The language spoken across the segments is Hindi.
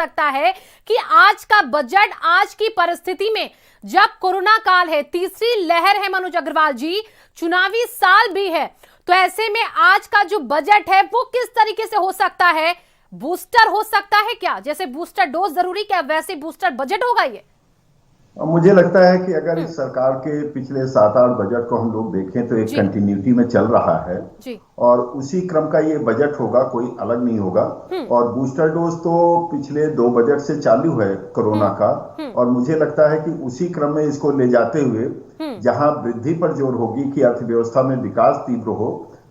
सकता है कि आज का बजट आज की परिस्थिति में, जब कोरोना काल है, तीसरी लहर है मनोज अग्रवाल जी, चुनावी साल भी है, तो ऐसे में आज का जो बजट है वो किस तरीके से हो सकता है? बूस्टर हो सकता है क्या? जैसे बूस्टर डोज जरूरी, क्या वैसे बूस्टर बजट होगा ये? मुझे लगता है कि अगर इस सरकार के पिछले 7-8 बजट को हम लोग देखें तो एक कंटिन्यूटी में चल रहा है जी। और उसी क्रम का ये बजट होगा, कोई अलग नहीं होगा। और बूस्टर डोज तो पिछले 2 बजट से चालू है कोरोना का, और मुझे लगता है कि उसी क्रम में इसको ले जाते हुए जहां वृद्धि पर जोर होगी कि अर्थव्यवस्था में विकास तीव्र हो,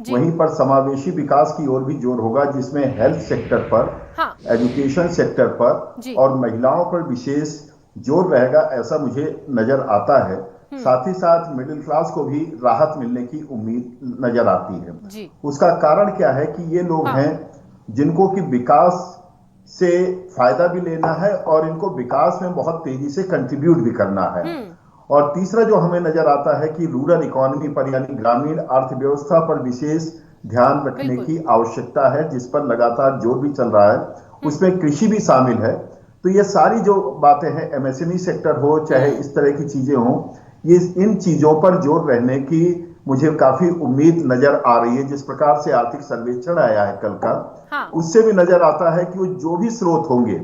वहीं पर समावेशी विकास की ओर भी जोर होगा, जिसमें हेल्थ सेक्टर पर, एजुकेशन सेक्टर पर और महिलाओं पर विशेष जोर रहेगा, ऐसा मुझे नजर आता है। साथ ही साथ मिडिल क्लास को भी राहत मिलने की उम्मीद नजर आती है। उसका कारण क्या है कि ये लोग हैं जिनको कि विकास से फायदा भी लेना है और इनको विकास में बहुत तेजी से कंट्रीब्यूट भी करना है। और तीसरा जो हमें नजर आता है कि रूरल इकोनॉमी पर, यानी ग्रामीण अर्थव्यवस्था पर विशेष ध्यान रखने की आवश्यकता है, जिस पर लगातार जोर भी चल रहा है। उसमें कृषि भी शामिल है। तो ये सारी जो बातें हैं, एमएसएमई सेक्टर हो चाहे इस तरह की चीजें हो, ये इन चीजों पर जोर रहने की मुझे काफी उम्मीद नजर आ रही है। जिस प्रकार से आर्थिक सर्वेक्षण आया है कल का, उससे भी नजर आता है कि वो जो भी स्रोत होंगे,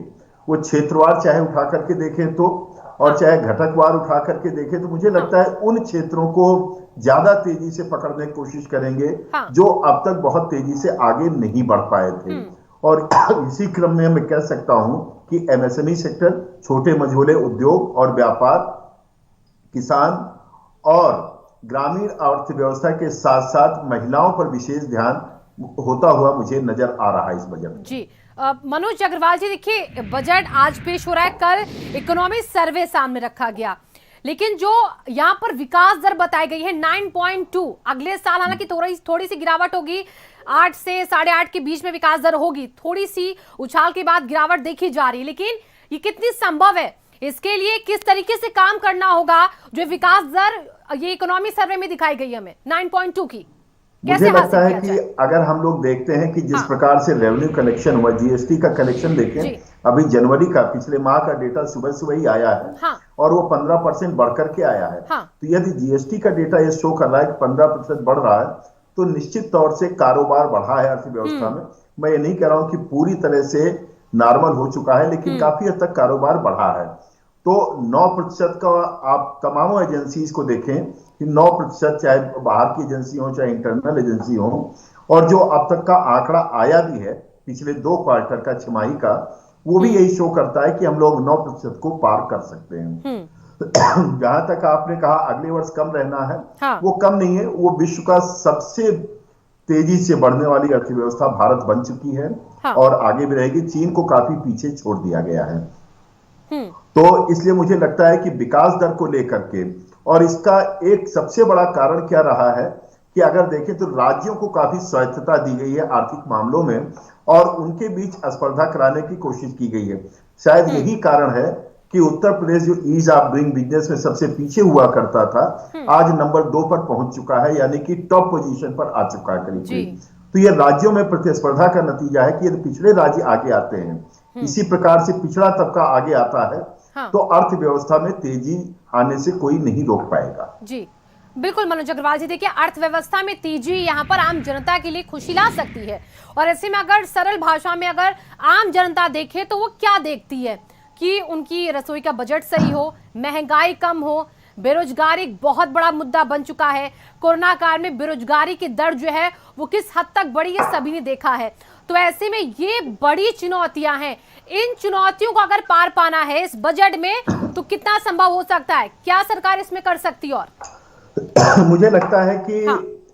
वो क्षेत्रवार चाहे उठा करके देखें तो, और चाहे घटकवार उठा करके देखें तो, मुझे लगता है उन क्षेत्रों को ज्यादा तेजी से पकड़ने की कोशिश करेंगे जो अब तक बहुत तेजी से आगे नहीं बढ़ पाए थे। और इसी क्रम में मैं कह सकता हूं कि एमएसएमई सेक्टर, छोटे मझोले उद्योग और व्यापार, किसान और ग्रामीण अर्थव्यवस्था के साथ साथ महिलाओं पर विशेष ध्यान होता हुआ मुझे नजर आ रहा है इस बजट में। जी मनोज अग्रवाल जी, देखिए बजट आज पेश हो रहा है, कल इकोनॉमी सर्वे सामने रखा गया, लेकिन जो यहाँ पर विकास दर बताई गई है 9.2, अगले साल हालांकि थोड़ी सी गिरावट होगी, 8 से 8.5 के बीच में विकास दर होगी, थोड़ी सी उछाल के बाद गिरावट देखी जा रही है, लेकिन ये कितनी संभव है? इसके लिए किस तरीके से काम करना होगा? जो विकास दर ये इकोनॉमी सर्वे में दिखाई गई हमें 9.2 की, मुझे लगता है कि अगर हम लोग देखते हैं कि जिस प्रकार से रेवेन्यू कलेक्शन हुआ, जीएसटी का कलेक्शन देखें, अभी जनवरी का, पिछले माह का डेटा सुबह सुबह ही आया है और वो 15% बढ़कर के आया है। तो यदि जीएसटी का डेटा ये शो कर रहा है कि 15% बढ़ रहा है, तो निश्चित तौर से कारोबार बढ़ा है अर्थव्यवस्था में। मैं ये नहीं कह रहा हूं कि पूरी तरह से नॉर्मल हो चुका है, लेकिन काफी हद तक कारोबार बढ़ा है। तो 9% का आप तमाम एजेंसीज को देखें कि 9%, चाहे बाहर की एजेंसी हो चाहे इंटरनल एजेंसी हो, और जो अब तक का आंकड़ा आया भी है पिछले 2 क्वार्टर का, छमाही का, वो भी यही शो करता है कि हम लोग 9% को पार कर सकते हैं। जहां तक आपने कहा अगले वर्ष कम रहना है, वो कम नहीं है। वो विश्व का सबसे तेजी से बढ़ने वाली अर्थव्यवस्था भारत बन चुकी है और आगे भी रहेगी। चीन को काफी पीछे छोड़ दिया गया है। तो इसलिए मुझे लगता है कि विकास दर को लेकर के, और इसका एक सबसे बड़ा कारण क्या रहा है कि अगर देखें तो राज्यों को काफी स्वायत्तता दी गई है आर्थिक मामलों में, और उनके बीच स्पर्धा कराने की कोशिश की गई है। शायद यही कारण है कि उत्तर प्रदेश, जो ईज ऑफ डूइंग बिजनेस में सबसे पीछे हुआ करता था, आज नंबर 2 पर पहुंच चुका है, यानी कि टॉप पोजीशन पर आ चुका है करीब। तो यह राज्यों में प्रतिस्पर्धा का नतीजा है कि यदि पिछड़े राज्य आगे आते हैं, इसी प्रकार से पिछड़ा तबका आगे आता है, तो अर्थव्यवस्था में तेजी आने से कोई नहीं रोक पाएगा। जी बिल्कुल मनोज अग्रवाल जी, देखिए अर्थव्यवस्था में तेजी यहाँ पर आम जनता के लिए खुशी ला सकती है, और ऐसे में अगर सरल भाषा में अगर आम जनता देखे तो वो क्या देखती है कि उनकी रसोई का बजट सही हो, महंगाई कम हो, बेरोजगारी एक बहुत बड़ा मुद्दा बन चुका है। कोरोना काल में बेरोजगारी की दर जो है वो किस हद तक बढ़ी है सभी ने देखा है। तो ऐसे में ये बड़ी चुनौतियां हैं, इन चुनौतियों को अगर पार पाना है इस बजट में, तो कितना संभव हो सकता है? क्या सरकार इसमें कर सकती है? और मुझे लगता है कि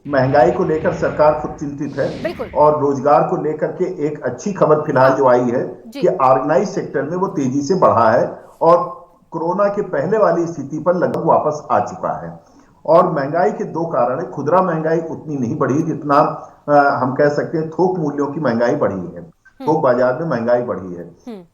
महंगाई को लेकर सरकार खुद चिंतित है, और रोजगार को लेकर के एक अच्छी खबर फिलहाल जो आई है कि ऑर्गेनाइज सेक्टर में वो तेजी से बढ़ा है और कोरोना के पहले वाली स्थिति पर लगभग वापस आ चुका है। और महंगाई के 2 कारण है। खुदरा महंगाई उतनी नहीं बढ़ी जितना हम कह सकते हैं थोक मूल्यों की महंगाई बढ़ी है, थोक बाजार में महंगाई बढ़ी है।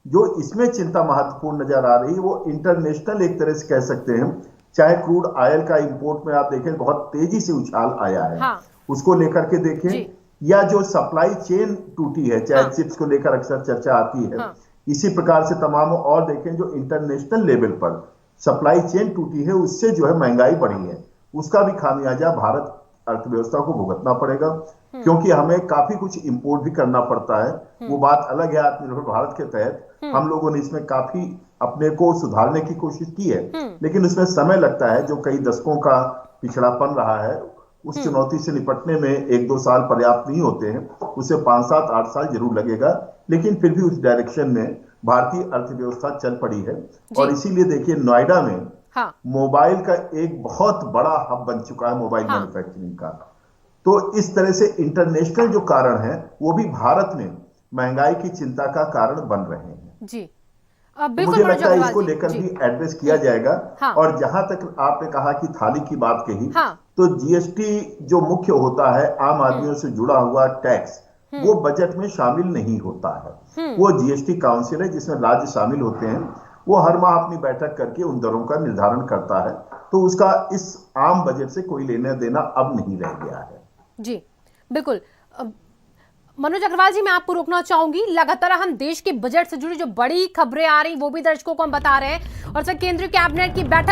जो इसमें चिंता महत्वपूर्ण नजर आ रही है वो इंटरनेशनल, एक तरह से कह सकते हैं, चाहे क्रूड ऑयल का इंपोर्ट में आप देखें बहुत तेजी से उछाल आया है, उसको लेकर के देखें, या जो सप्लाई चेन टूटी है, चाहे चिप्स को लेकर अक्सर चर्चा आती है, इसी प्रकार से तमाम और देखें जो इंटरनेशनल लेवल पर सप्लाई चेन टूटी है, उससे जो है महंगाई बढ़ी है, उसका भी खामियाजा भारत अर्थव्यवस्था को भुगतना पड़ेगा, क्योंकि हमें काफी कुछ इंपोर्ट भी करना पड़ता है। वो बात अलग है, आत्मनिर्भर भारत के तहत हम लोगों ने इसमें काफी अपने को सुधारने की कोशिश की है, लेकिन उसमें समय लगता है। जो कई दशकों का पिछड़ापन रहा है, उस चुनौती से निपटने में 1-2 साल पर्याप्त नहीं होते हैं, उसे 5, 7, 8 साल जरूर लगेगा, लेकिन फिर भी उस डायरेक्शन में भारतीय अर्थव्यवस्था चल पड़ी है। और इसीलिए देखिए नोएडा में हाँ, मोबाइल का एक बहुत बड़ा हब बन चुका है, मोबाइल हाँ, मैन्युफैक्चरिंग का। तो इस तरह से इंटरनेशनल जो कारण है वो भी भारत में महंगाई की चिंता का कारण बन रहे हैं। जी तो बिल्कुल मुझे मनोज लगता है अग्रवाल इसको जी। लेकर जी भी एड्रेस किया जाएगा। हाँ, और जहां तक आपने कहा कि थाली की बात कही, हाँ, तो जीएसटी जो मुख्य होता है आम आदमियों से जुड़ा हुआ टैक्स, वो बजट में शामिल नहीं होता है। वो जीएसटी काउंसिल है जिसमें राज्य शामिल होते हैं, वो हर माह अपनी बैठक करके उन दरों का निर्धारण करता है। तो उसका इस आम बजट से कोई लेना देना अब नहीं रह गया है। जी बिल्कुल। मनोज अग्रवाल जी, मैं आपको रोकना चाहूंगी। लगातार हम देश के बजट से जुड़ी जो बड़ी खबरें आ रही वो भी दर्शकों को हम बता रहे हैं, और सर केंद्रीय कैबिनेट की बैठक